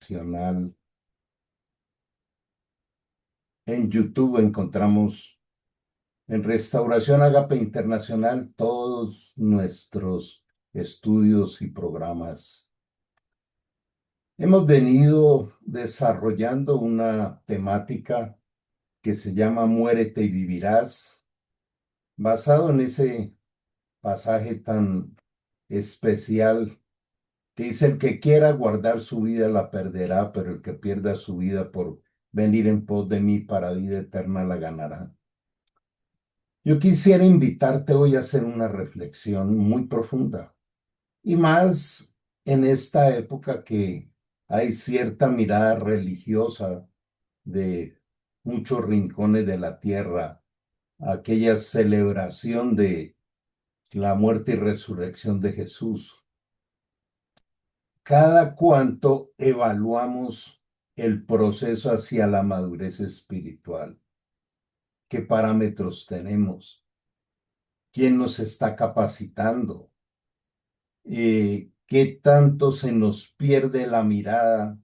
Internacional. En YouTube encontramos en Restauración Agape Internacional todos nuestros estudios y programas. Hemos venido desarrollando una temática que se llama Muérete y vivirás, basado en ese pasaje tan especial que dice: el que quiera guardar su vida la perderá, pero el que pierda su vida por venir en pos de mí para vida eterna la ganará. Yo quisiera invitarte hoy a hacer una reflexión muy profunda, y más en esta época que hay cierta mirada religiosa de muchos rincones de la tierra, aquella celebración de la muerte y resurrección de Jesús. Cada cuanto evaluamos el proceso hacia la madurez espiritual, qué parámetros tenemos, quién nos está capacitando, qué tanto se nos pierde la mirada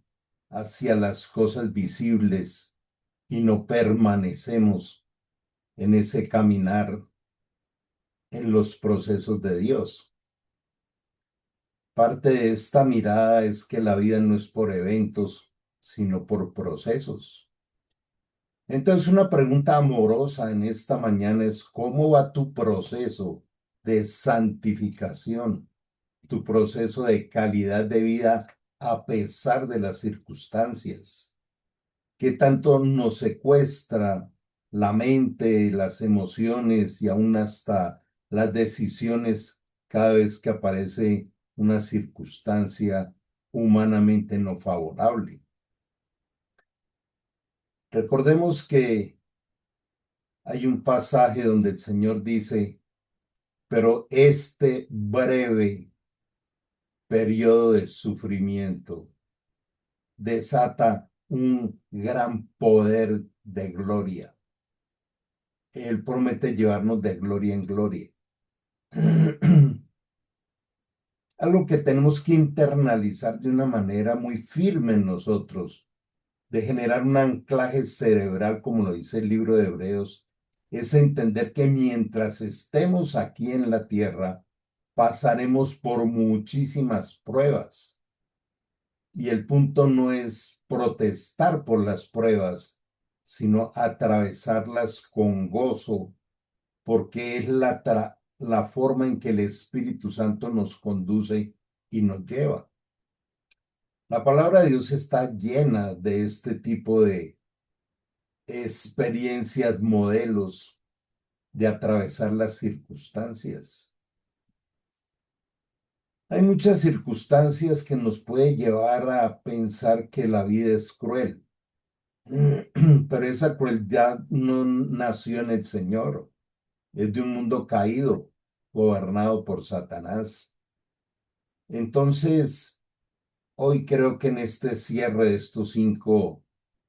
hacia las cosas visibles y no permanecemos en ese caminar en los procesos de Dios. Parte de esta mirada es que la vida no es por eventos, sino por procesos. Entonces, una pregunta amorosa en esta mañana es: ¿cómo va tu proceso de santificación, tu proceso de calidad de vida a pesar de las circunstancias? ¿Qué tanto nos secuestra la mente, las emociones y aún hasta las decisiones cada vez que aparece una circunstancia humanamente no favorable? Recordemos que hay un pasaje donde el Señor dice: pero este breve periodo de sufrimiento desata un gran poder de gloria. Él promete llevarnos de gloria en gloria. Algo que tenemos que internalizar de una manera muy firme en nosotros, de generar un anclaje cerebral, como lo dice el libro de Hebreos, es entender que mientras estemos aquí en la tierra, pasaremos por muchísimas pruebas. Y el punto no es protestar por las pruebas, sino atravesarlas con gozo, porque es la forma en que el Espíritu Santo nos conduce y nos lleva. La palabra de Dios está llena de este tipo de experiencias, modelos de atravesar las circunstancias. Hay muchas circunstancias que nos pueden llevar a pensar que la vida es cruel, pero esa crueldad no nació en el Señor, es de un mundo caído, gobernado por Satanás. Entonces, hoy creo que en este cierre de estos 5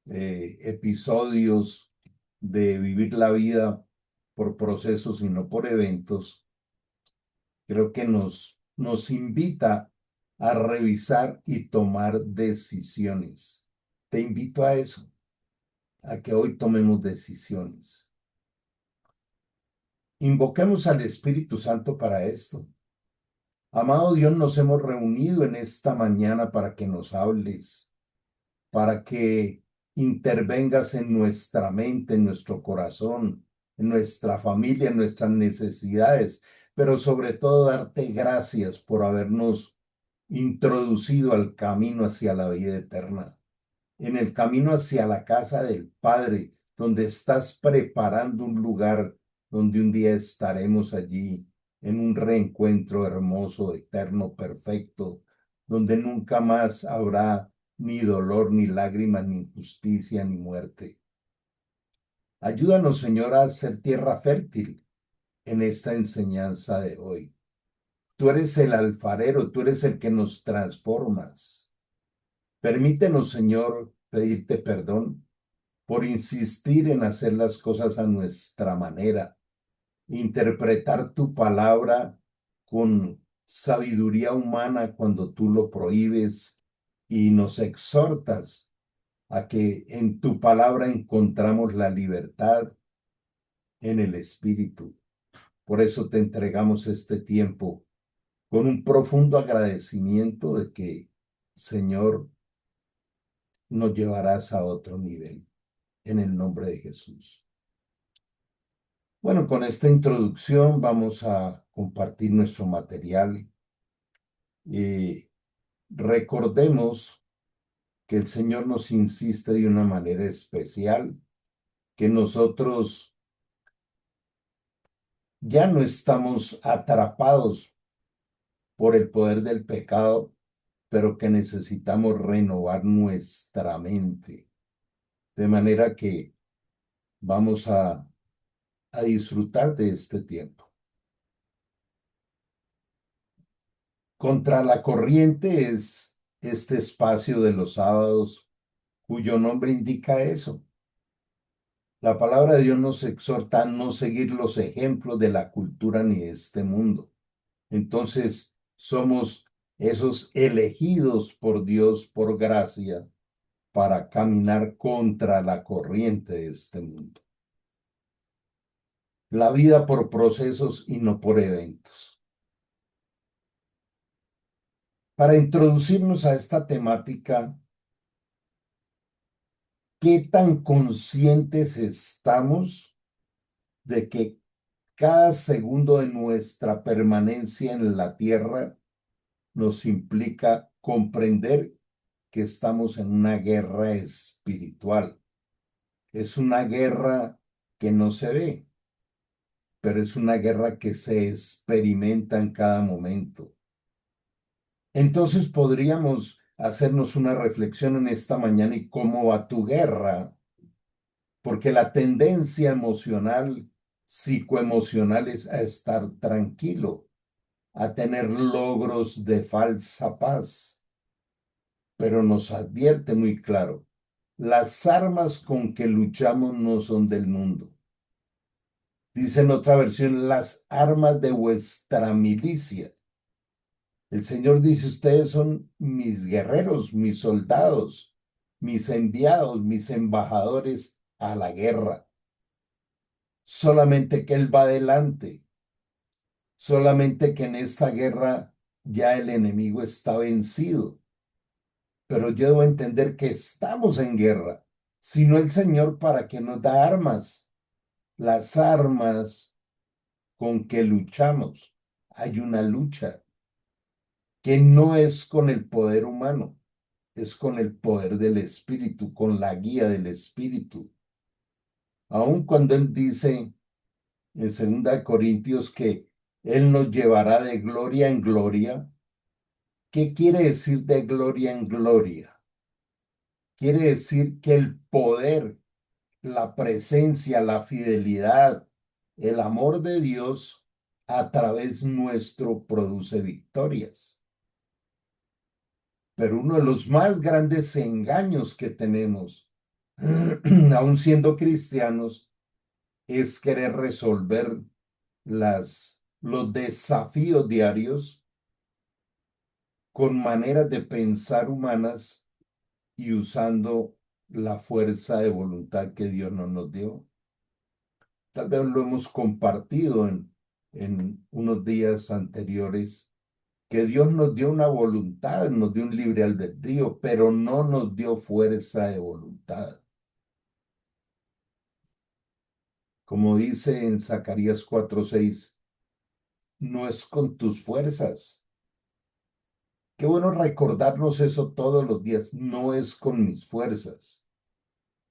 episodios de vivir la vida por procesos y no por eventos, creo que nos invita a revisar y tomar decisiones. Te invito a eso, a que hoy tomemos decisiones. Invoquemos al Espíritu Santo para esto. Amado Dios, nos hemos reunido en esta mañana para que nos hables, para que intervengas en nuestra mente, en nuestro corazón, en nuestra familia, en nuestras necesidades, pero sobre todo darte gracias por habernos introducido al camino hacia la vida eterna, en el camino hacia la casa del Padre, donde estás preparando un lugar donde un día estaremos allí en un reencuentro hermoso, eterno, perfecto, donde nunca más habrá ni dolor, ni lágrima, ni injusticia, ni muerte. Ayúdanos, Señor, a ser tierra fértil en esta enseñanza de hoy. Tú eres el alfarero, tú eres el que nos transformas. Permítenos, Señor, pedirte perdón por insistir en hacer las cosas a nuestra manera, interpretar tu palabra con sabiduría humana cuando tú lo prohíbes y nos exhortas a que en tu palabra encontramos la libertad en el Espíritu. Por eso te entregamos este tiempo con un profundo agradecimiento de que, Señor, nos llevarás a otro nivel en el nombre de Jesús. Bueno, con esta introducción vamos a compartir nuestro material. Recordemos que el Señor nos insiste de una manera especial, que nosotros ya no estamos atrapados por el poder del pecado, pero que necesitamos renovar nuestra mente. De manera que vamos a disfrutar de este tiempo. Contra la corriente es este espacio de los sábados cuyo nombre indica eso. La palabra de Dios nos exhorta a no seguir los ejemplos de la cultura ni de este mundo. Entonces, somos esos elegidos por Dios por gracia para caminar contra la corriente de este mundo. La vida por procesos y no por eventos. Para introducirnos a esta temática, ¿qué tan conscientes estamos de que cada segundo de nuestra permanencia en la tierra nos implica comprender que estamos en una guerra espiritual? Es una guerra que no se ve, pero es una guerra que se experimenta en cada momento. Entonces podríamos hacernos una reflexión en esta mañana y cómo va tu guerra, porque la tendencia emocional, psicoemocional es a estar tranquilo, a tener logros de falsa paz, pero nos advierte muy claro, las armas con que luchamos no son del mundo. Dice en otra versión, las armas de vuestra milicia. El Señor dice, ustedes son mis guerreros, mis soldados, mis enviados, mis embajadores a la guerra. Solamente que Él va adelante, solamente que en esta guerra ya el enemigo está vencido. Pero yo debo entender que estamos en guerra, sino el Señor para que nos da armas, las armas con que luchamos. Hay una lucha que no es con el poder humano, es con el poder del Espíritu, con la guía del Espíritu. Aun cuando Él dice en 2 Corintios que Él nos llevará de gloria en gloria, ¿qué quiere decir de gloria en gloria? Quiere decir que el poder, la presencia, la fidelidad, el amor de Dios a través nuestro produce victorias. Pero uno de los más grandes engaños que tenemos, aún siendo cristianos, es querer resolver los desafíos diarios con maneras de pensar humanas y usando la fuerza de voluntad que Dios no nos dio. Tal vez lo hemos compartido en unos días anteriores, que Dios nos dio una voluntad, nos dio un libre albedrío, pero no nos dio fuerza de voluntad. Como dice en Zacarías 4:6, no es con tus fuerzas. Qué bueno recordarnos eso todos los días. No es con mis fuerzas,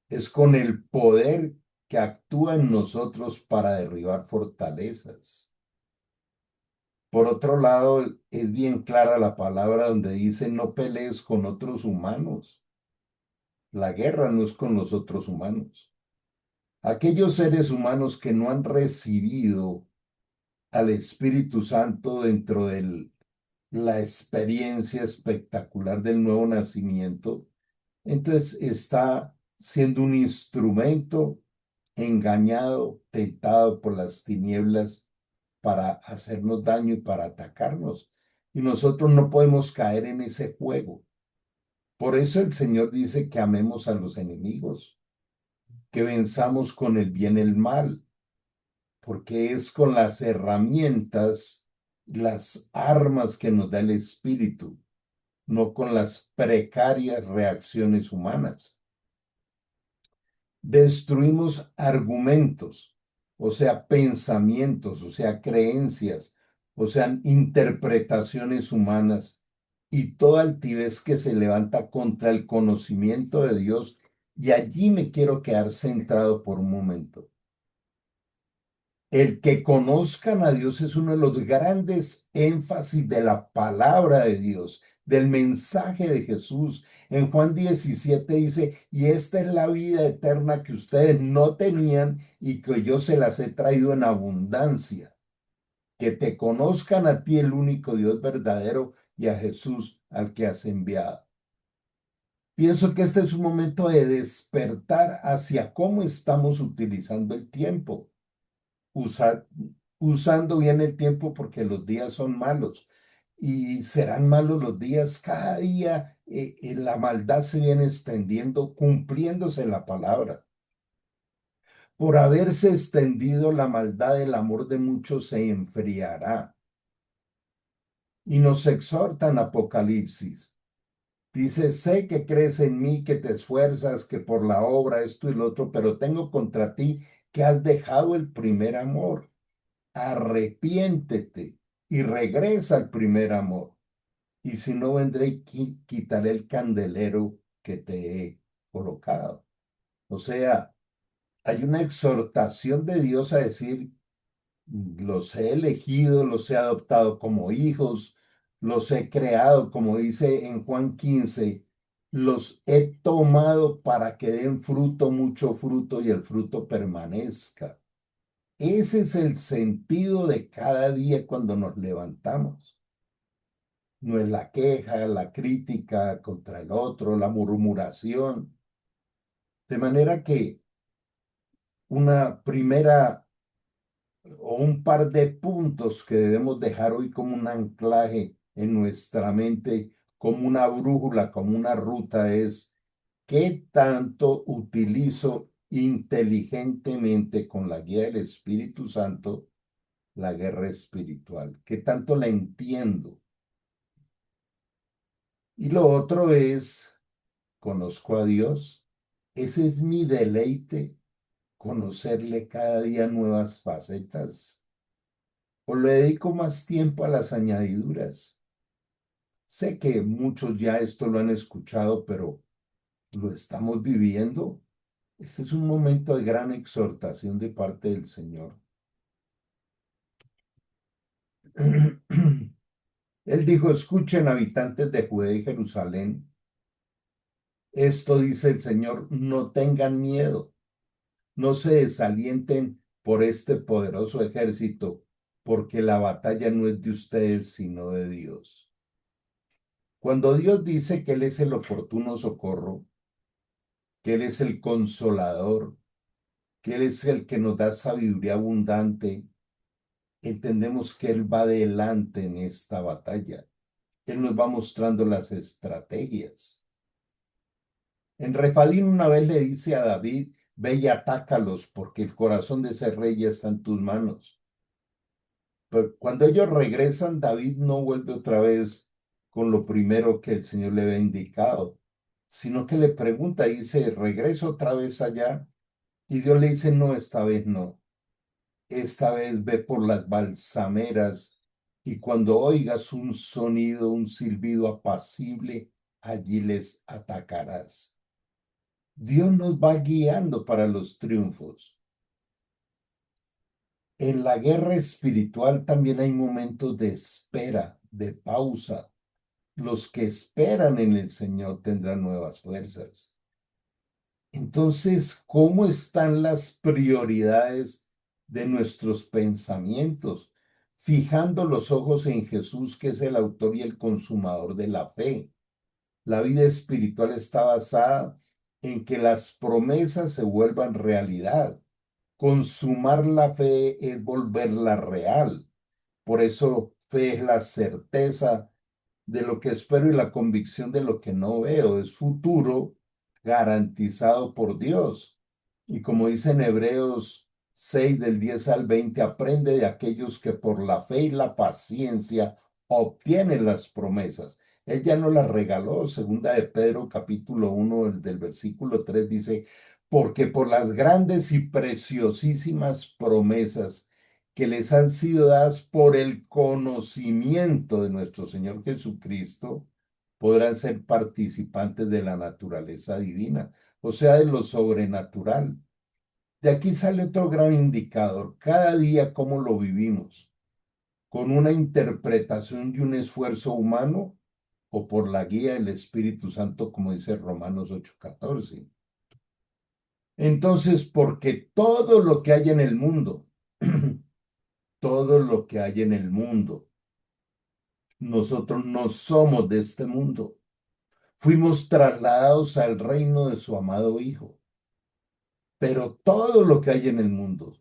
es con el poder que actúa en nosotros para derribar fortalezas. Por otro lado, es bien clara la palabra donde dice, no pelees con otros humanos. La guerra no es con los otros humanos. Aquellos seres humanos que no han recibido al Espíritu Santo dentro de la experiencia espectacular del nuevo nacimiento, entonces está siendo un instrumento engañado, tentado por las tinieblas para hacernos daño y para atacarnos. Y nosotros no podemos caer en ese juego, Por eso el Señor dice que amemos a los enemigos, que venzamos con el bien el mal, porque es con las herramientas, las armas que nos da el Espíritu, no con las precarias reacciones humanas. Destruimos argumentos, o sea, pensamientos, o sea, creencias, o sea, interpretaciones humanas y toda altivez que se levanta contra el conocimiento de Dios. Y allí me quiero quedar centrado por un momento. El que conozcan a Dios es uno de los grandes énfasis de la palabra de Dios, del mensaje de Jesús. En Juan 17 dice, y esta es la vida eterna que ustedes no tenían y que yo se las he traído en abundancia, que te conozcan a ti el único Dios verdadero y a Jesús al que has enviado. Pienso que este es un momento de despertar hacia cómo estamos utilizando el tiempo. Usa- Usando bien el tiempo porque los días son malos y serán malos los días. Cada día la maldad se viene extendiendo, cumpliéndose la palabra. Por haberse extendido la maldad, el amor de muchos se enfriará. Y nos exhortan Apocalipsis. Dice, sé que crees en mí, que te esfuerzas, que por la obra esto y lo otro, pero tengo contra ti que has dejado el primer amor. Arrepiéntete y regresa al primer amor. Y si no, vendré y quitaré el candelero que te he colocado. O sea, hay una exhortación de Dios a decir, los he elegido, los he adoptado como hijos, los he creado, como dice en Juan 15, los he tomado para que den fruto, mucho fruto y el fruto permanezca. Ese es el sentido de cada día cuando nos levantamos. No es la queja, la crítica contra el otro, la murmuración. De manera que una primera o un par de puntos que debemos dejar hoy como un anclaje en nuestra mente, como una brújula, como una ruta, es qué tanto utilizo inteligentemente con la guía del Espíritu Santo la guerra espiritual, qué tanto la entiendo. Y lo otro es, conozco a Dios, ese es mi deleite, conocerle cada día nuevas facetas, o le dedico más tiempo a las añadiduras. Sé que muchos ya esto lo han escuchado, pero lo estamos viviendo. Este es un momento de gran exhortación de parte del Señor. Él dijo, escuchen habitantes de Judea y Jerusalén, esto dice el Señor, no tengan miedo, no se desalienten por este poderoso ejército, porque la batalla no es de ustedes, sino de Dios. Cuando Dios dice que Él es el oportuno socorro, que Él es el consolador, que Él es el que nos da sabiduría abundante, entendemos que Él va adelante en esta batalla. Él nos va mostrando las estrategias. En Refalín una vez le dice a David, ve y atácalos, porque el corazón de ese rey ya está en tus manos. Pero cuando ellos regresan, David no vuelve otra vez con lo primero que el Señor le había indicado, sino que le pregunta, dice, regreso otra vez allá. Y Dios le dice, no, esta vez no. Esta vez ve por las balsameras y cuando oigas un sonido, un silbido apacible, allí les atacarás. Dios nos va guiando para los triunfos. En la guerra espiritual también hay momentos de espera, de pausa. Los que esperan en el Señor tendrán nuevas fuerzas. Entonces, ¿cómo están las prioridades de nuestros pensamientos? Fijando los ojos en Jesús, que es el autor y el consumador de la fe. La vida espiritual está basada en que las promesas se vuelvan realidad. Consumar la fe es volverla real. Por eso fe es la certeza de lo que espero y la convicción de lo que no veo. Es futuro garantizado por Dios. Y como dice en Hebreos 6 del 10 al 20, aprende de aquellos que por la fe y la paciencia obtienen las promesas. Él ya nos las regaló. Segunda de Pedro, capítulo 1, del versículo 3 dice, porque por las grandes y preciosísimas promesas que les han sido dadas por el conocimiento de nuestro Señor Jesucristo, podrán ser participantes de la naturaleza divina, o sea, de lo sobrenatural. De aquí sale otro gran indicador, cada día cómo lo vivimos, con una interpretación y un esfuerzo humano o por la guía del Espíritu Santo, como dice Romanos 8:14. Entonces, porque todo lo que hay en el mundo, todo lo que hay en el mundo, nosotros no somos de este mundo. Fuimos trasladados al reino de su amado Hijo. Pero todo lo que hay en el mundo,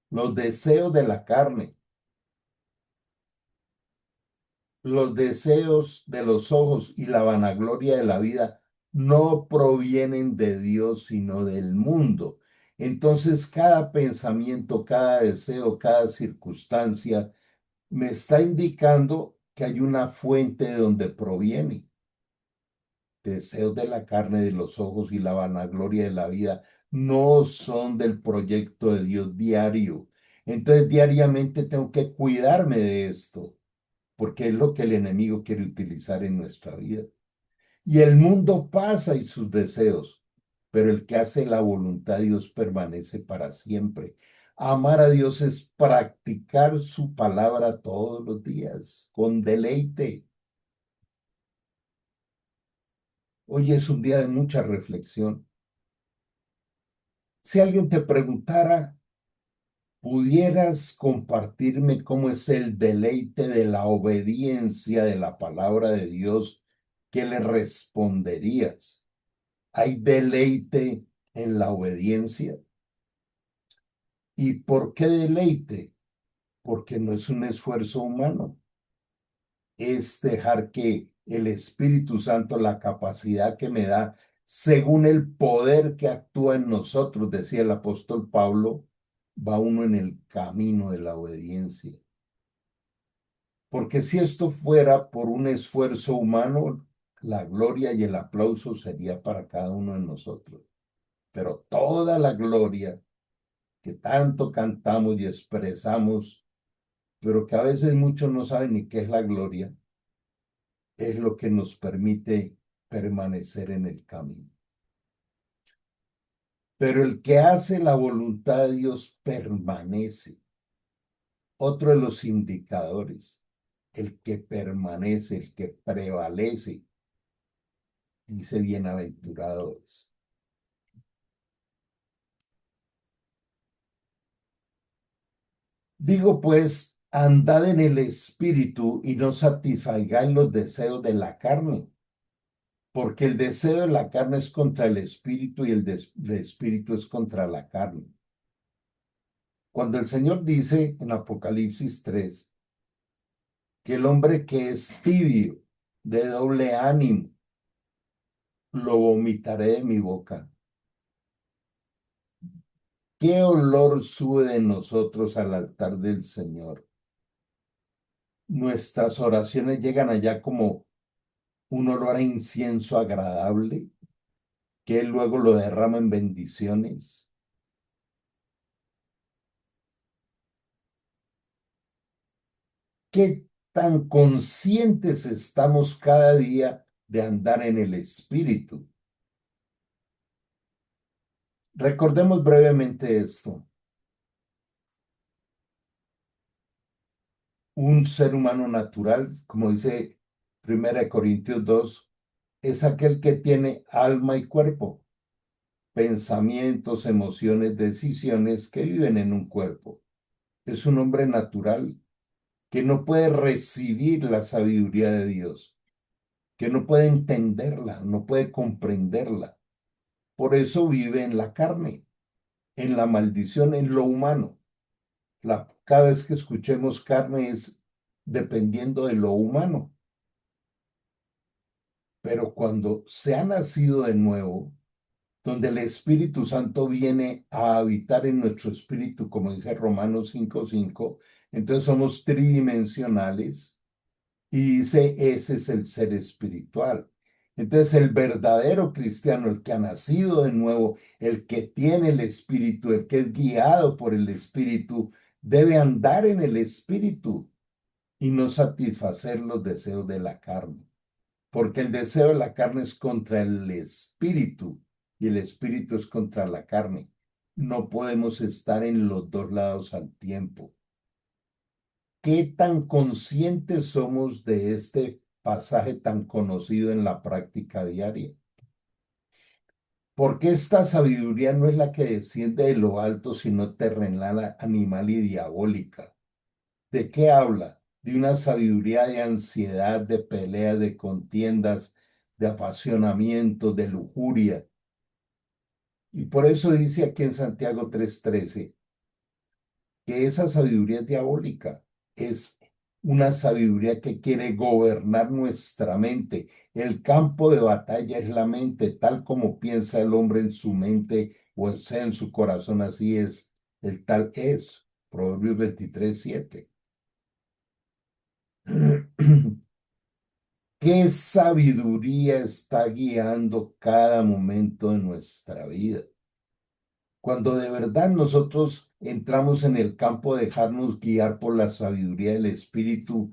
los deseos de la carne, los deseos de los ojos y la vanagloria de la vida, no provienen de Dios, sino del mundo. Entonces, cada pensamiento, cada deseo, cada circunstancia me está indicando que hay una fuente de donde proviene. Deseos de la carne, de los ojos y la vanagloria de la vida no son del proyecto de Dios diario. Entonces, diariamente tengo que cuidarme de esto, porque es lo que el enemigo quiere utilizar en nuestra vida. Y el mundo pasa y sus deseos, pero el que hace la voluntad de Dios permanece para siempre. Amar a Dios es practicar su palabra todos los días, con deleite. Hoy es un día de mucha reflexión. Si alguien te preguntara, ¿pudieras compartirme cómo es el deleite de la obediencia de la palabra de Dios? ¿Qué le responderías? ¿Hay deleite en la obediencia? ¿Y por qué deleite? Porque no es un esfuerzo humano, es dejar que el Espíritu Santo, la capacidad que me da, según el poder que actúa en nosotros, decía el apóstol Pablo, va uno en el camino de la obediencia. Porque si esto fuera por un esfuerzo humano, la gloria y el aplauso sería para cada uno de nosotros. Pero toda la gloria que tanto cantamos y expresamos, pero que a veces muchos no saben ni qué es la gloria, es lo que nos permite permanecer en el camino. Pero el que hace la voluntad de Dios permanece. Otro de los indicadores, el que permanece, el que prevalece, dice bienaventurado es. Digo pues, andad en el espíritu y no satisfagáis los deseos de la carne, porque el deseo de la carne es contra el espíritu y el espíritu es contra la carne. Cuando el Señor dice en Apocalipsis 3 que el hombre que es tibio, de doble ánimo, lo vomitaré de mi boca. ¿Qué olor sube de nosotros al altar del Señor? Nuestras oraciones llegan allá como un olor a incienso agradable, que Él luego lo derrama en bendiciones. ¿Qué tan conscientes estamos cada día de andar en el Espíritu? Recordemos brevemente esto. Un ser humano natural, como dice 1 Corintios 2, es aquel que tiene alma y cuerpo, pensamientos, emociones, decisiones que viven en un cuerpo. Es un hombre natural que no puede recibir la sabiduría de Dios, que no puede entenderla, no puede comprenderla. Por eso vive en la carne, en la maldición, en lo humano. Cada vez que escuchemos carne es dependiendo de lo humano. Pero cuando se ha nacido de nuevo, donde el Espíritu Santo viene a habitar en nuestro espíritu, como dice Romanos 5:5, entonces somos tridimensionales y dice, ese es el ser espiritual. Entonces el verdadero cristiano, el que ha nacido de nuevo, el que tiene el Espíritu, el que es guiado por el Espíritu, debe andar en el Espíritu y no satisfacer los deseos de la carne, porque el deseo de la carne es contra el Espíritu y el Espíritu es contra la carne. No podemos estar en los dos lados al tiempo. ¿Qué tan conscientes somos de este pasaje tan conocido en la práctica diaria? Porque esta sabiduría no es la que desciende de lo alto, sino terrenal, animal y diabólica. ¿De qué habla? De una sabiduría de ansiedad, de pelea, de contiendas, de apasionamiento, de lujuria. Y por eso dice aquí en Santiago 3:13 que esa sabiduría es diabólica, es una sabiduría que quiere gobernar nuestra mente. El campo de batalla es la mente, tal como piensa el hombre en su mente o sea en su corazón, así es. El tal es. Proverbios 23:7. ¿Qué sabiduría está guiando cada momento de nuestra vida? Cuando de verdad nosotros entramos en el campo de dejarnos guiar por la sabiduría del Espíritu,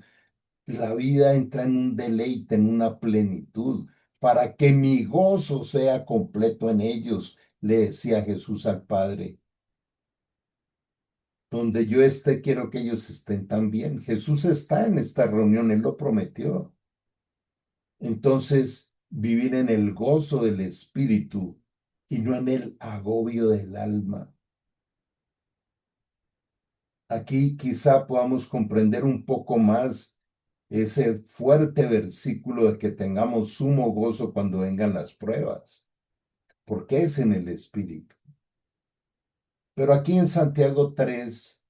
la vida entra en un deleite, en una plenitud, para que mi gozo sea completo en ellos, le decía Jesús al Padre. Donde yo esté, quiero que ellos estén también. Jesús está en esta reunión, Él lo prometió. Entonces, vivir en el gozo del Espíritu y no en el agobio del alma. Aquí quizá podamos comprender un poco más ese fuerte versículo de que tengamos sumo gozo cuando vengan las pruebas, porque es en el Espíritu. Pero aquí en Santiago 3,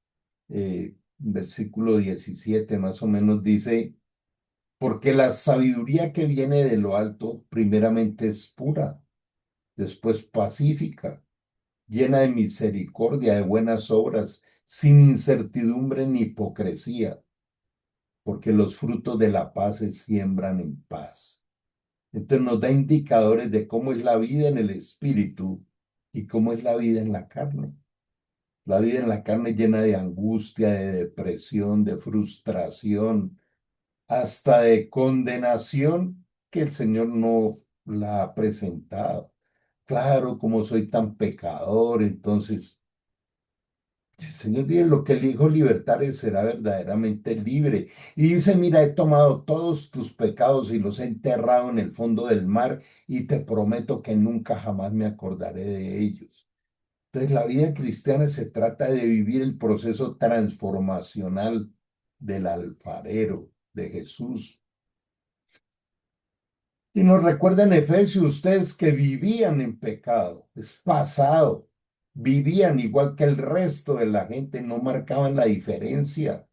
versículo 17 más o menos dice, porque la sabiduría que viene de lo alto primeramente es pura, después pacífica, llena de misericordia, de buenas obras, sin incertidumbre ni hipocresía, porque los frutos de la paz se siembran en paz. Entonces nos da indicadores de cómo es la vida en el espíritu y cómo es la vida en la carne. La vida en la carne llena de angustia, de depresión, de frustración, hasta de condenación que el Señor no la ha presentado. Claro, como soy tan pecador, entonces el Señor dice, lo que el Hijo libertare será verdaderamente libre. Y dice, mira, he tomado todos tus pecados y los he enterrado en el fondo del mar y te prometo que nunca jamás me acordaré de ellos. Entonces, la vida cristiana se trata de vivir el proceso transformacional del alfarero, de Jesús. Y nos recuerda en Efesios ustedes que vivían en pecado, es pasado, vivían igual que el resto de la gente, no marcaban la diferencia.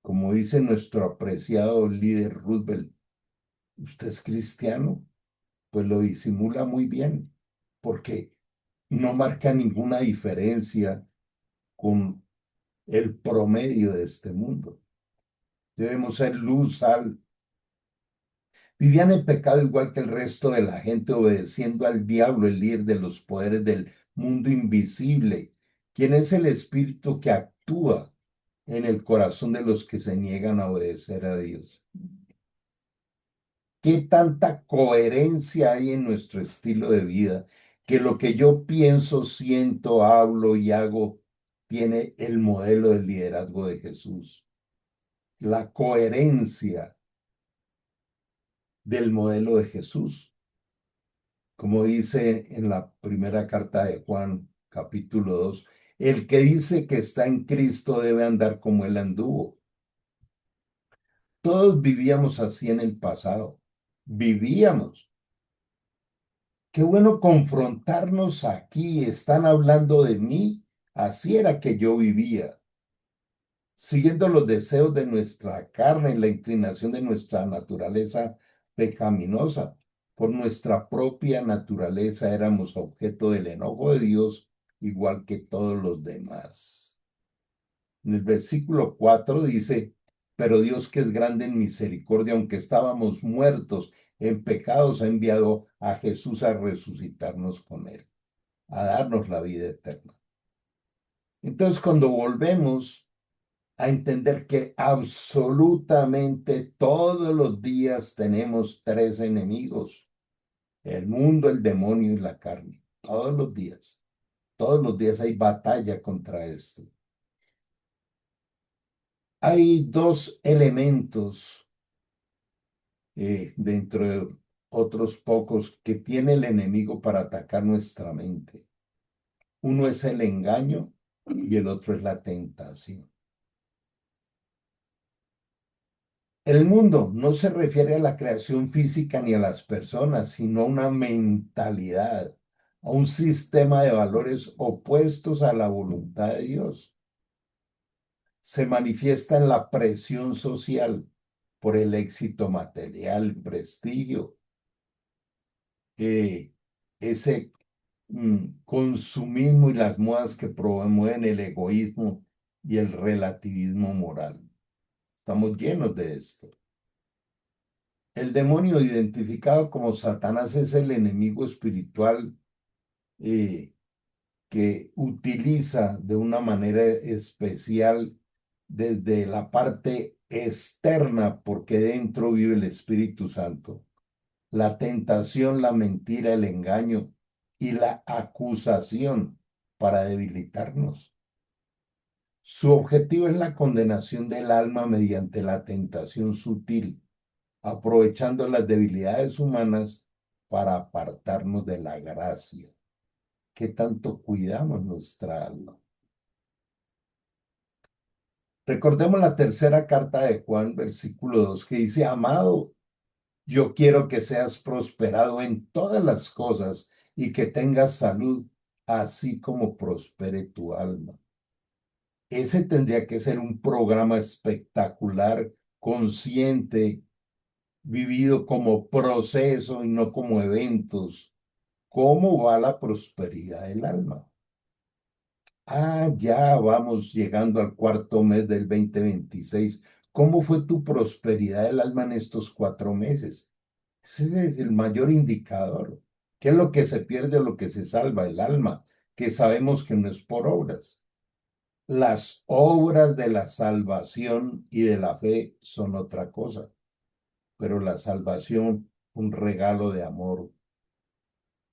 Como dice nuestro apreciado líder Roosevelt, ¿usted es cristiano? Pues lo disimula muy bien, porque no marca ninguna diferencia con el promedio de este mundo. Debemos ser luz, sal. Vivían en pecado igual que el resto de la gente, obedeciendo al diablo, el líder de los poderes del mundo invisible, quien es el espíritu que actúa en el corazón de los que se niegan a obedecer a Dios. ¿Qué tanta coherencia hay en nuestro estilo de vida? Que lo que yo pienso, siento, hablo y hago tiene el modelo del liderazgo de Jesús. La coherencia del modelo de Jesús. Como dice en la primera carta de Juan, capítulo 2, el que dice que está en Cristo debe andar como él anduvo. Todos vivíamos así en el pasado. Vivíamos. Qué bueno confrontarnos aquí. Están hablando de mí. Así era que yo vivía, siguiendo los deseos de nuestra carne y la inclinación de nuestra naturaleza pecaminosa. Por nuestra propia naturaleza éramos objeto del enojo de Dios, igual que todos los demás. En el versículo 4 dice, pero Dios que es grande en misericordia, aunque estábamos muertos en pecados, ha enviado a Jesús a resucitarnos con él, a darnos la vida eterna. Entonces, cuando volvemos a entender que absolutamente todos los días tenemos tres enemigos, el mundo, el demonio y la carne, todos los días hay batalla contra esto. Hay dos elementos dentro de otros pocos que tiene el enemigo para atacar nuestra mente. Uno es el engaño y el otro es la tentación. El mundo no se refiere a la creación física ni a las personas, sino a una mentalidad, a un sistema de valores opuestos a la voluntad de Dios. Se manifiesta en la presión social por el éxito material, prestigio, ese consumismo y las modas que promueven el egoísmo y el relativismo moral. Estamos llenos de esto. El demonio identificado como Satanás es el enemigo espiritual que utiliza de una manera especial desde la parte externa, porque dentro vive el Espíritu Santo, la tentación, la mentira, el engaño y la acusación para debilitarnos. Su objetivo es la condenación del alma mediante la tentación sutil, aprovechando las debilidades humanas para apartarnos de la gracia. ¿Qué tanto cuidamos nuestra alma? Recordemos la tercera carta de Juan, versículo 2, que dice, amado, yo quiero que seas prosperado en todas las cosas y que tengas salud, así como prospere tu alma. Ese tendría que ser un programa espectacular, consciente, vivido como proceso y no como eventos. ¿Cómo va la prosperidad del alma? Ya vamos llegando al cuarto mes del 2026. ¿Cómo fue tu prosperidad del alma en estos 4 meses? Ese es el mayor indicador. ¿Qué es lo que se pierde o lo que se salva? El alma, que sabemos que no es por obras. Las obras de la salvación y de la fe son otra cosa, pero la salvación, un regalo de amor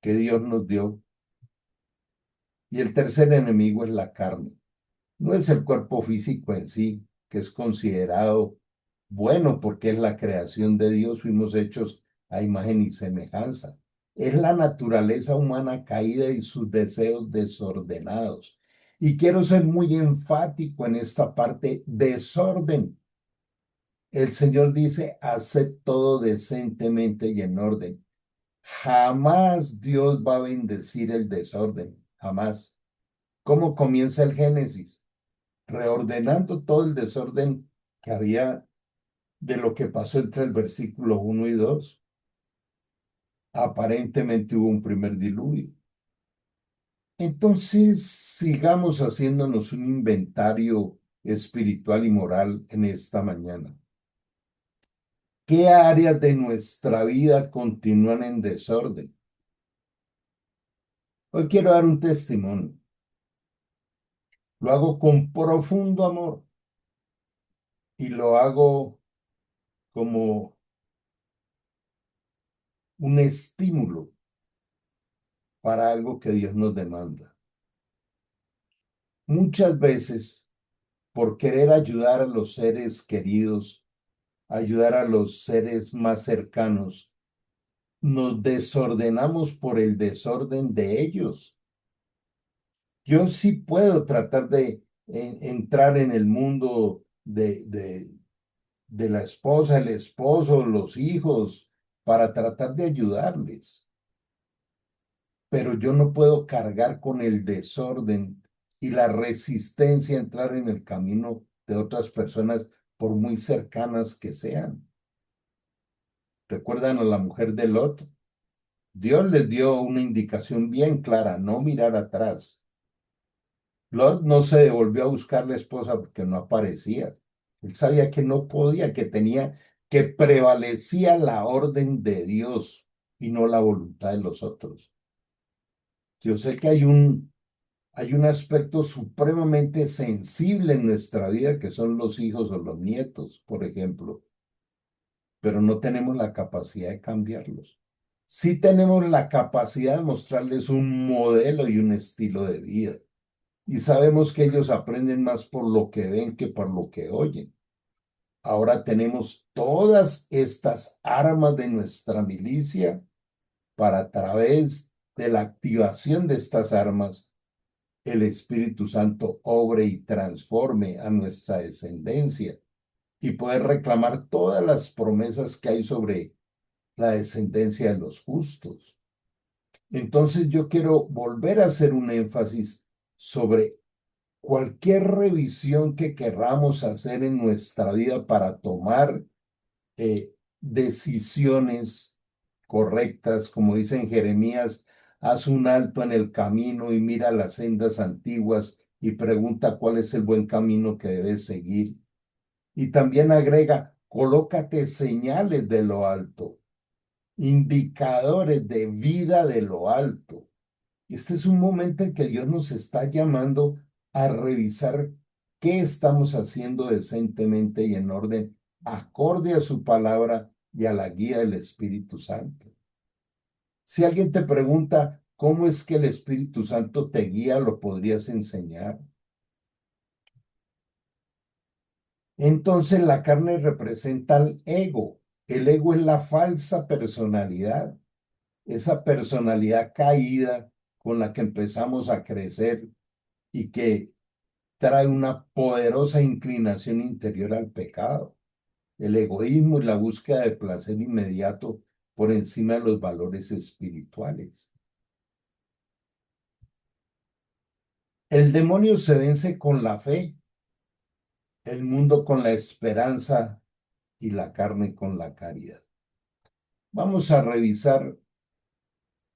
que Dios nos dio. Y el tercer enemigo es la carne. No es el cuerpo físico en sí, que es considerado bueno porque es la creación de Dios, fuimos hechos a imagen y semejanza. Es la naturaleza humana caída y sus deseos desordenados. Y quiero ser muy enfático en esta parte, desorden. El Señor dice, haced todo decentemente y en orden. Jamás Dios va a bendecir el desorden, jamás. ¿Cómo comienza el Génesis? Reordenando todo el desorden que había de lo que pasó entre el versículo 1 y 2. Aparentemente hubo un primer diluvio. Entonces, sigamos haciéndonos un inventario espiritual y moral en esta mañana. ¿Qué áreas de nuestra vida continúan en desorden? Hoy quiero dar un testimonio. Lo hago con profundo amor y lo hago como un estímulo para algo que Dios nos demanda. Muchas veces, por querer ayudar a los seres queridos, ayudar a los seres más cercanos, nos desordenamos por el desorden de ellos. Yo sí puedo tratar de entrar en el mundo de la esposa, el esposo, los hijos, para tratar de ayudarles. Pero yo no puedo cargar con el desorden y la resistencia a entrar en el camino de otras personas, por muy cercanas que sean. ¿Recuerdan a la mujer de Lot? Dios les dio una indicación bien clara, no mirar atrás. Lot no se devolvió a buscar la esposa porque no aparecía. Él sabía que no podía, que prevalecía la orden de Dios y no la voluntad de los otros. Yo sé que hay un aspecto supremamente sensible en nuestra vida que son los hijos o los nietos, por ejemplo, pero no tenemos la capacidad de cambiarlos. Sí tenemos la capacidad de mostrarles un modelo y un estilo de vida. Y sabemos que ellos aprenden más por lo que ven que por lo que oyen. Ahora tenemos todas estas armas de nuestra milicia para a través de la activación de estas armas, el Espíritu Santo obre y transforme a nuestra descendencia y poder reclamar todas las promesas que hay sobre la descendencia de los justos. Entonces yo quiero volver a hacer un énfasis sobre cualquier revisión que querramos hacer en nuestra vida para tomar decisiones correctas, como dice en Jeremías, haz un alto en el camino y mira las sendas antiguas y pregunta cuál es el buen camino que debes seguir. Y también agrega, colócate señales de lo alto, indicadores de vida de lo alto. Este es un momento en que Dios nos está llamando a revisar qué estamos haciendo decentemente y en orden, acorde a su palabra y a la guía del Espíritu Santo. Si alguien te pregunta cómo es que el Espíritu Santo te guía, lo podrías enseñar. Entonces la carne representa al ego. El ego es la falsa personalidad, esa personalidad caída con la que empezamos a crecer y que trae una poderosa inclinación interior al pecado, el egoísmo y la búsqueda de placer inmediato por encima de los valores espirituales. El demonio se vence con la fe, el mundo con la esperanza y la carne con la caridad. Vamos a revisar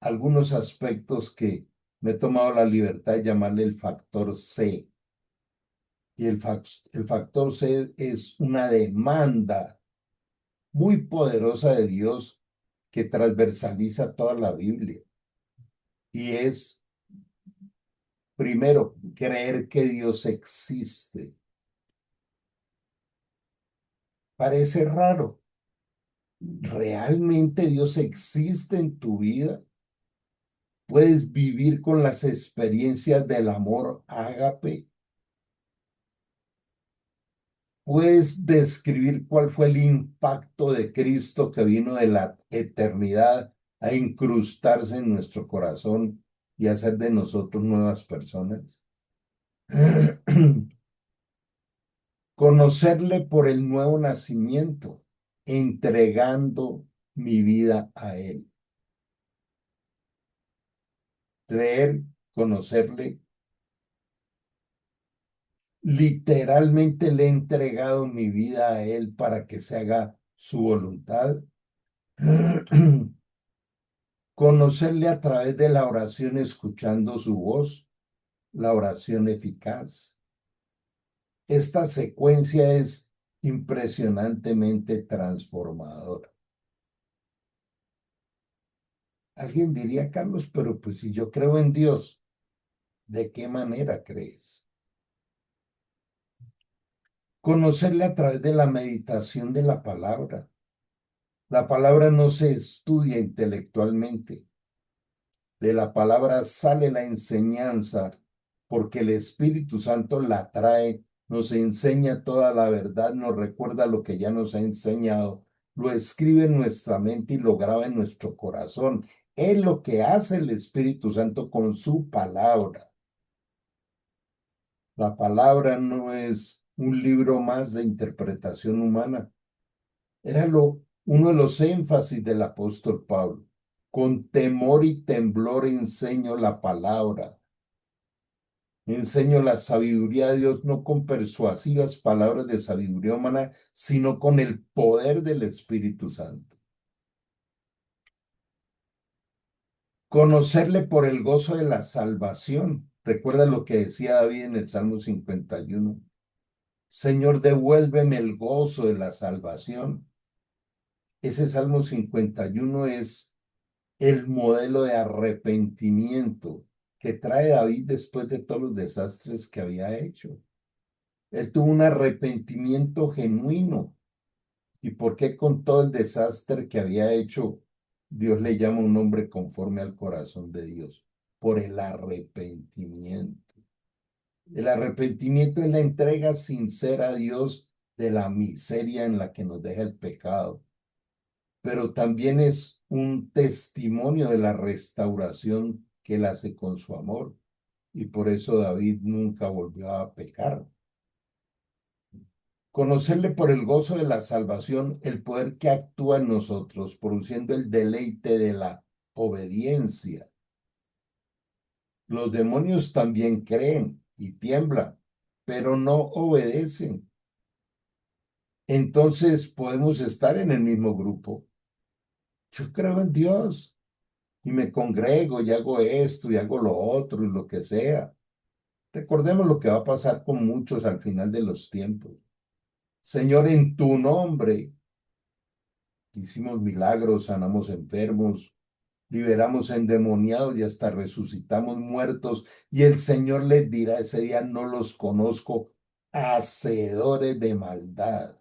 algunos aspectos que me he tomado la libertad de llamarle el factor C. Y el factor C es una demanda muy poderosa de Dios que transversaliza toda la Biblia. Y es, primero, creer que Dios existe. Parece raro. ¿Realmente Dios existe en tu vida? ¿Puedes vivir con las experiencias del amor ágape? ¿Puedes describir cuál fue el impacto de Cristo que vino de la eternidad a incrustarse en nuestro corazón y hacer de nosotros nuevas personas? Conocerle por el nuevo nacimiento, entregando mi vida a Él. Creer, conocerle, literalmente le he entregado mi vida a Él para que se haga su voluntad. Conocerle a través de la oración, escuchando su voz, la oración eficaz. Esta secuencia es impresionantemente transformadora. Alguien diría, Carlos, pero pues si yo creo en Dios, ¿de qué manera crees? Conocerle a través de la meditación de la palabra. La palabra no se estudia intelectualmente. De la palabra sale la enseñanza, porque el Espíritu Santo la trae, nos enseña toda la verdad, nos recuerda lo que ya nos ha enseñado, lo escribe en nuestra mente y lo graba en nuestro corazón. Es lo que hace el Espíritu Santo con su palabra. La palabra no es un libro más de interpretación humana. Era uno de los énfasis del apóstol Pablo. Con temor y temblor enseño la palabra. Enseño la sabiduría de Dios no con persuasivas palabras de sabiduría humana, sino con el poder del Espíritu Santo. Conocerle por el gozo de la salvación. Recuerda lo que decía David en el Salmo 51. Señor, devuélveme el gozo de la salvación. Ese Salmo 51 es el modelo de arrepentimiento que trae David después de todos los desastres que había hecho. Él tuvo un arrepentimiento genuino. ¿Y por qué con todo el desastre que había hecho, Dios le llama un hombre conforme al corazón de Dios? Por el arrepentimiento. El arrepentimiento es la entrega sincera a Dios de la miseria en la que nos deja el pecado, pero también es un testimonio de la restauración que él hace con su amor. Y por eso David nunca volvió a pecar. Conocerle por el gozo de la salvación, el poder que actúa en nosotros, produciendo el deleite de la obediencia. Los demonios también creen y tiemblan, pero no obedecen. Entonces podemos estar en el mismo grupo. Yo creo en Dios y me congrego y hago esto y hago lo otro y lo que sea. Recordemos lo que va a pasar con muchos al final de los tiempos. Señor, en tu nombre hicimos milagros, sanamos enfermos, liberamos endemoniados y hasta resucitamos muertos. Y el Señor les dirá ese día, no los conozco, hacedores de maldad.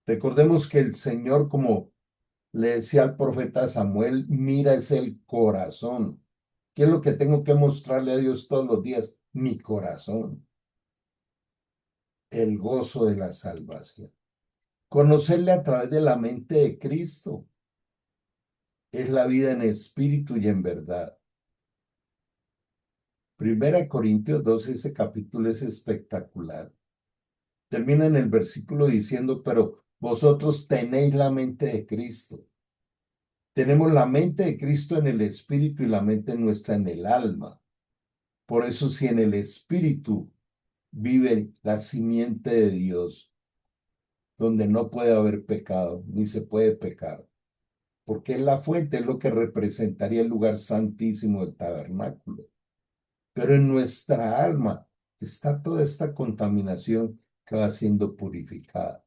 Recordemos que el Señor, como le decía al profeta Samuel, mira es el corazón. ¿Qué es lo que tengo que mostrarle a Dios todos los días? Mi corazón, el gozo de la salvación. Conocerle a través de la mente de Cristo es la vida en espíritu y en verdad. Primera Corintios 12, ese capítulo es espectacular. Termina en el versículo diciendo, pero vosotros tenéis la mente de Cristo. Tenemos la mente de Cristo en el espíritu y la mente nuestra en el alma. Por eso si en el espíritu vive la simiente de Dios, donde no puede haber pecado, ni se puede pecar, porque es la fuente, es lo que representaría el lugar santísimo del tabernáculo. Pero en nuestra alma está toda esta contaminación que va siendo purificada.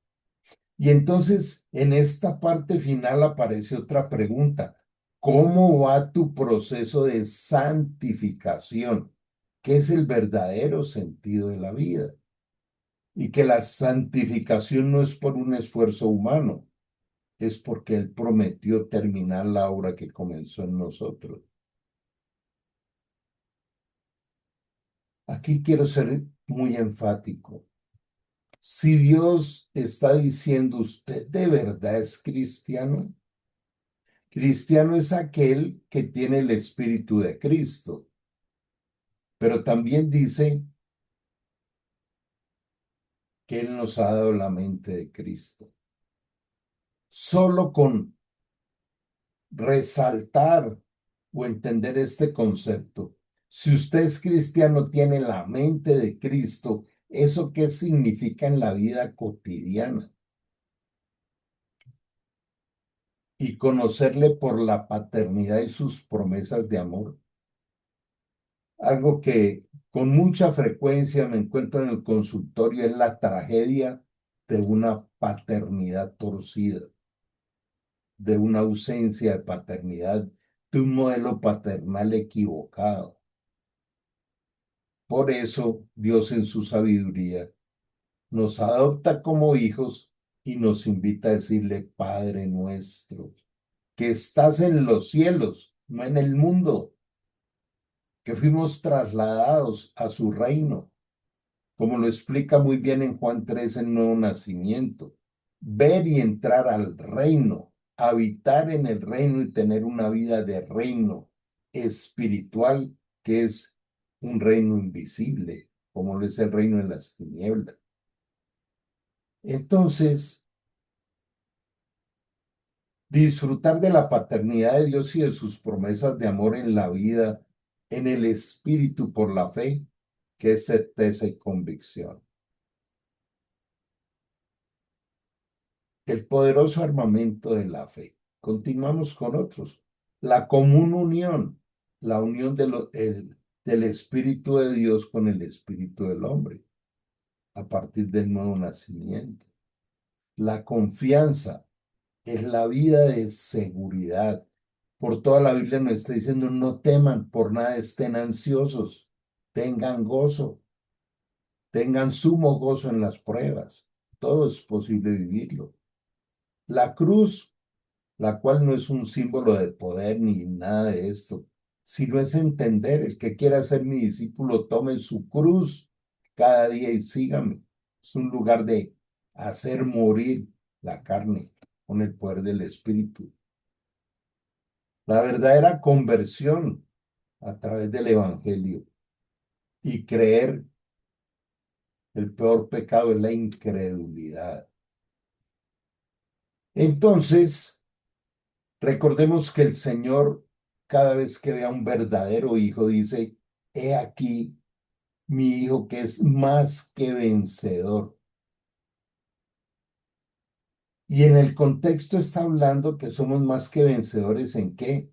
Y entonces en esta parte final aparece otra pregunta. ¿Cómo va tu proceso de santificación? ¿Qué es el verdadero sentido de la vida? Y que la santificación no es por un esfuerzo humano, es porque Él prometió terminar la obra que comenzó en nosotros. Aquí quiero ser muy enfático. Si Dios está diciendo, ¿usted de verdad es cristiano? Cristiano es aquel que tiene el Espíritu de Cristo, pero también dice que Él nos ha dado la mente de Cristo. Solo con resaltar o entender este concepto, si usted es cristiano, tiene la mente de Cristo, ¿eso qué significa en la vida cotidiana? Y conocerle por la paternidad y sus promesas de amor. Algo que con mucha frecuencia me encuentro en el consultorio es la tragedia de una paternidad torcida, de una ausencia de paternidad, de un modelo paternal equivocado. Por eso Dios en su sabiduría nos adopta como hijos y nos invita a decirle, Padre nuestro, que estás en los cielos, no en el mundo, que fuimos trasladados a su reino, como lo explica muy bien en Juan 3 el nuevo nacimiento. Ver y entrar al reino, habitar en el reino y tener una vida de reino espiritual, que es un reino invisible, como lo es el reino de las tinieblas. Entonces, disfrutar de la paternidad de Dios y de sus promesas de amor en la vida, en el espíritu por la fe, que es certeza y convicción. El poderoso armamento de la fe. Continuamos con otros. La común unión, la unión del Espíritu de Dios con el Espíritu del hombre, a partir del nuevo nacimiento. La confianza es la vida de seguridad. Por toda la Biblia nos está diciendo, no teman, por nada estén ansiosos, tengan gozo, tengan sumo gozo en las pruebas. Todo es posible vivirlo. La cruz, la cual no es un símbolo de poder ni nada de esto, sino es entender, el que quiera ser mi discípulo, tome su cruz cada día y sígame. Es un lugar de hacer morir la carne con el poder del Espíritu. La verdadera conversión a través del Evangelio y creer, el peor pecado es la incredulidad. Entonces, recordemos que el Señor, cada vez que ve a un verdadero hijo, dice, he aquí mi hijo que es más que vencedor. Y en el contexto está hablando que somos más que vencedores ¿en qué?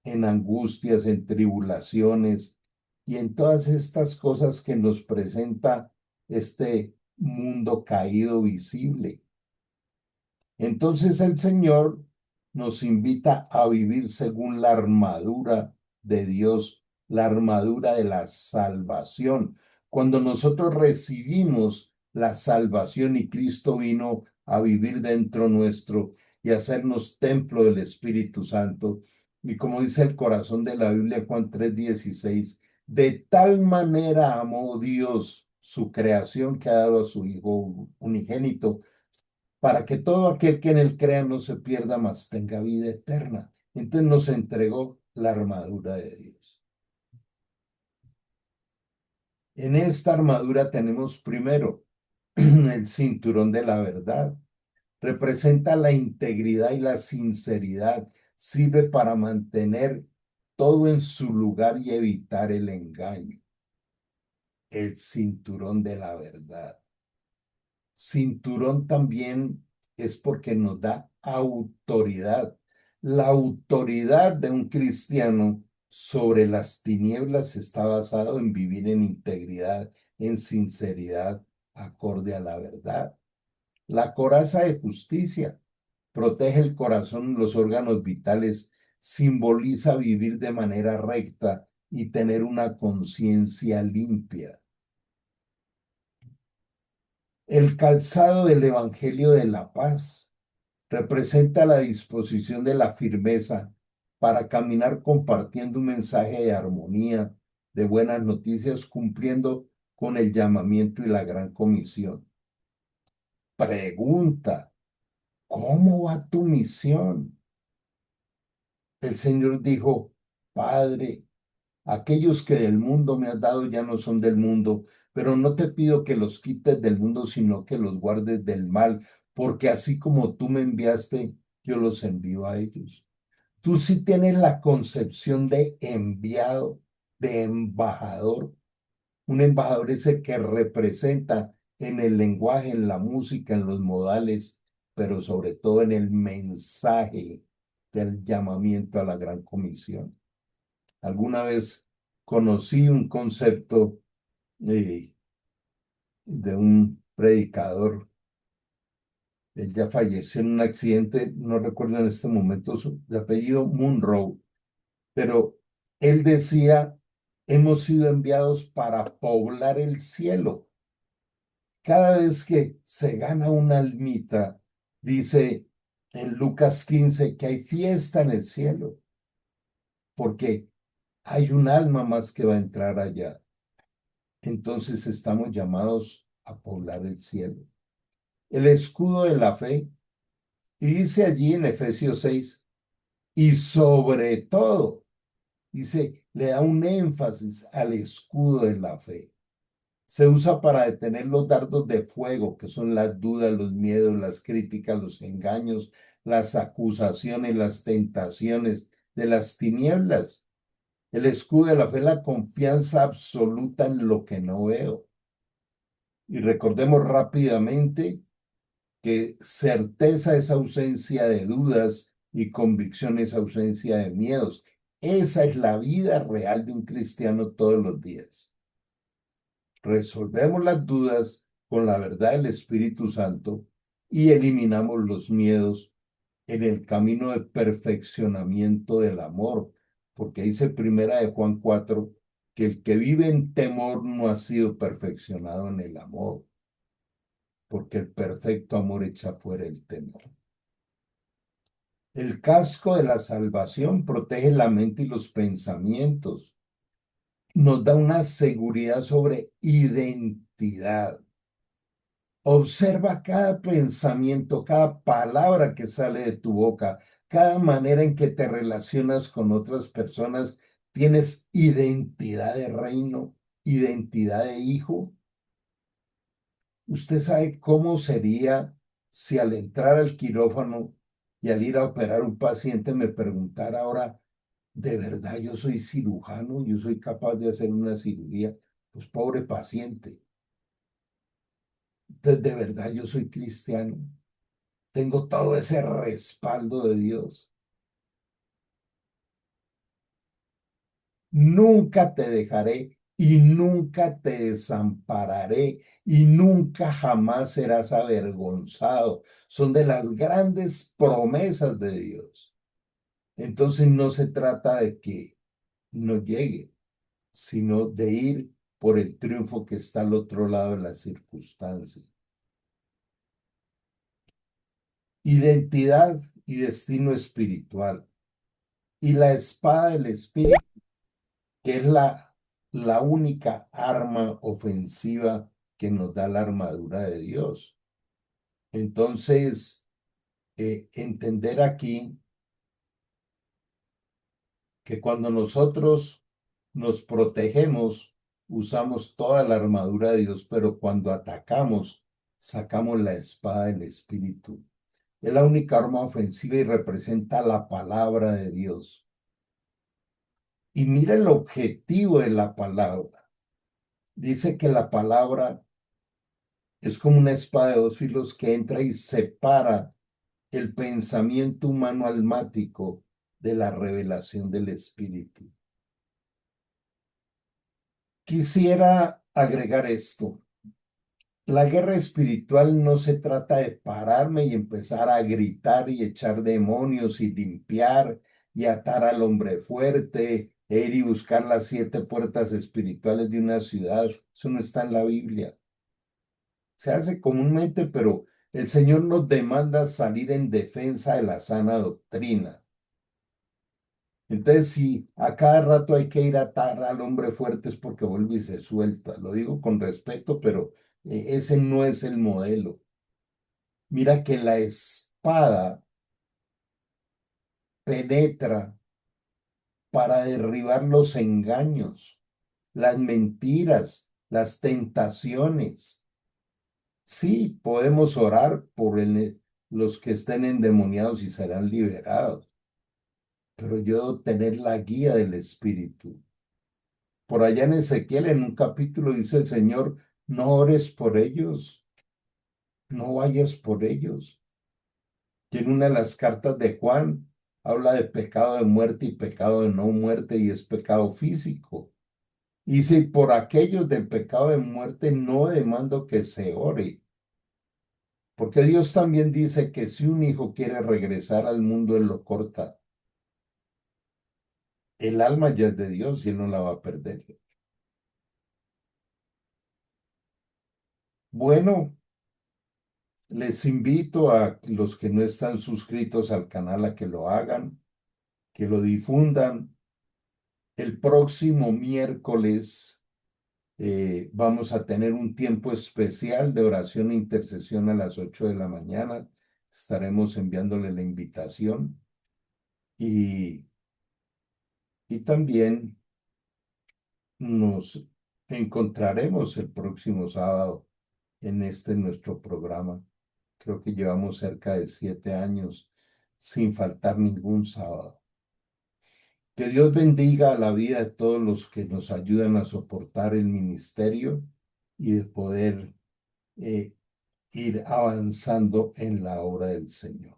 En angustias, en tribulaciones y en todas estas cosas que nos presenta este mundo caído visible. Entonces el Señor nos invita a vivir según la armadura de Dios, la armadura de la salvación. Cuando nosotros recibimos la salvación y Cristo vino a vivir dentro nuestro y hacernos templo del Espíritu Santo, y como dice el corazón de la Biblia, Juan 3:16, de tal manera amó Dios su creación que ha dado a su Hijo unigénito para que todo aquel que en él crea no se pierda, mas tenga vida eterna. Entonces nos entregó la armadura de Dios. En esta armadura tenemos primero el cinturón de la verdad. Representa la integridad y la sinceridad. Sirve para mantener todo en su lugar y evitar el engaño. El cinturón de la verdad. Cinturón también es porque nos da autoridad. La autoridad de un cristiano sobre las tinieblas está basado en vivir en integridad, en sinceridad, acorde a la verdad. La coraza de justicia protege el corazón y los órganos vitales, simboliza vivir de manera recta y tener una conciencia limpia. El calzado del Evangelio de la Paz representa la disposición de la firmeza para caminar compartiendo un mensaje de armonía, de buenas noticias, cumpliendo con el llamamiento y la gran comisión. Pregunta, ¿cómo va tu misión? El Señor dijo, Padre, aquellos que del mundo me has dado ya no son del mundo, pero no te pido que los quites del mundo, sino que los guardes del mal, porque así como tú me enviaste, yo los envío a ellos. Tú sí tienes la concepción de enviado, de embajador. Un embajador es el que representa en el lenguaje, en la música, en los modales, pero sobre todo en el mensaje del llamamiento a la gran comisión. Alguna vez conocí un concepto eh, de un predicador. Él ya falleció en un accidente, no recuerdo en este momento su de apellido Munro, pero él decía, hemos sido enviados para poblar el cielo. Cada vez que se gana una almita, dice en Lucas 15 que hay fiesta en el cielo, porque hay un alma más que va a entrar allá. Entonces estamos llamados a poblar el cielo. El escudo de la fe, y dice allí en Efesios 6, y sobre todo, dice, le da un énfasis al escudo de la fe. Se usa para detener los dardos de fuego, que son las dudas, los miedos, las críticas, los engaños, las acusaciones, las tentaciones de las tinieblas. El escudo de la fe es la confianza absoluta en lo que no veo. Y recordemos rápidamente que certeza es ausencia de dudas y convicción es ausencia de miedos. Esa es la vida real de un cristiano todos los días. Resolvemos las dudas con la verdad del Espíritu Santo y eliminamos los miedos en el camino de perfeccionamiento del amor, porque dice primera de Juan 4 que el que vive en temor no ha sido perfeccionado en el amor, porque el perfecto amor echa fuera el temor. El casco de la salvación protege la mente y los pensamientos. Nos da una seguridad sobre identidad. Observa cada pensamiento, cada palabra que sale de tu boca, cada manera en que te relacionas con otras personas. ¿Tienes identidad de reino, identidad de hijo? ¿Usted sabe cómo sería si al entrar al quirófano y al ir a operar un paciente me preguntara ahora, ¿de verdad yo soy cirujano? ¿Yo soy capaz de hacer una cirugía? Pues pobre paciente. Entonces, ¿de verdad yo soy cristiano? Tengo todo ese respaldo de Dios. Nunca te dejaré y nunca te desampararé y nunca jamás serás avergonzado. Son de las grandes promesas de Dios. Entonces no se trata de que no llegue, sino de ir por el triunfo que está al otro lado de las circunstancias. Identidad y destino espiritual. Y la espada del Espíritu, que es la única arma ofensiva que nos da la armadura de Dios. Entonces, entender aquí que cuando nosotros nos protegemos, usamos toda la armadura de Dios, pero cuando atacamos, sacamos la espada del Espíritu. Es la única arma ofensiva y representa la palabra de Dios. Y mira el objetivo de la palabra. Dice que la palabra es como una espada de dos filos que entra y separa el pensamiento humano almático de la revelación del Espíritu. Quisiera agregar esto. La guerra espiritual no se trata de pararme y empezar a gritar y echar demonios y limpiar y atar al hombre fuerte, e ir y buscar las 7 puertas espirituales de una ciudad. Eso no está en la Biblia. Se hace comúnmente, pero el Señor nos demanda salir en defensa de la sana doctrina. Entonces, si a cada rato hay que ir a atar al hombre fuerte es porque vuelve y se suelta. Lo digo con respeto, pero ese no es el modelo. Mira que la espada penetra para derribar los engaños, las mentiras, las tentaciones. Sí, podemos orar por los que estén endemoniados y serán liberados, pero yo debo tener la guía del Espíritu. Por allá en Ezequiel, en un capítulo, dice el Señor, no ores por ellos, no vayas por ellos. Y en una de las cartas de Juan, habla de pecado de muerte y pecado de no muerte, y es pecado físico. Y si por aquellos del pecado de muerte no demando que se ore, porque Dios también dice que si un hijo quiere regresar al mundo, Él lo corta. El alma ya es de Dios y Él no la va a perder. Bueno, les invito a los que no están suscritos al canal a que lo hagan, que lo difundan. El próximo miércoles vamos a tener un tiempo especial de oración e intercesión a las 8 de la mañana. Estaremos enviándole la invitación y, y también nos encontraremos el próximo sábado en nuestro programa. Creo que llevamos cerca de 7 años sin faltar ningún sábado. Que Dios bendiga la vida de todos los que nos ayudan a soportar el ministerio y de poder ir avanzando en la obra del Señor.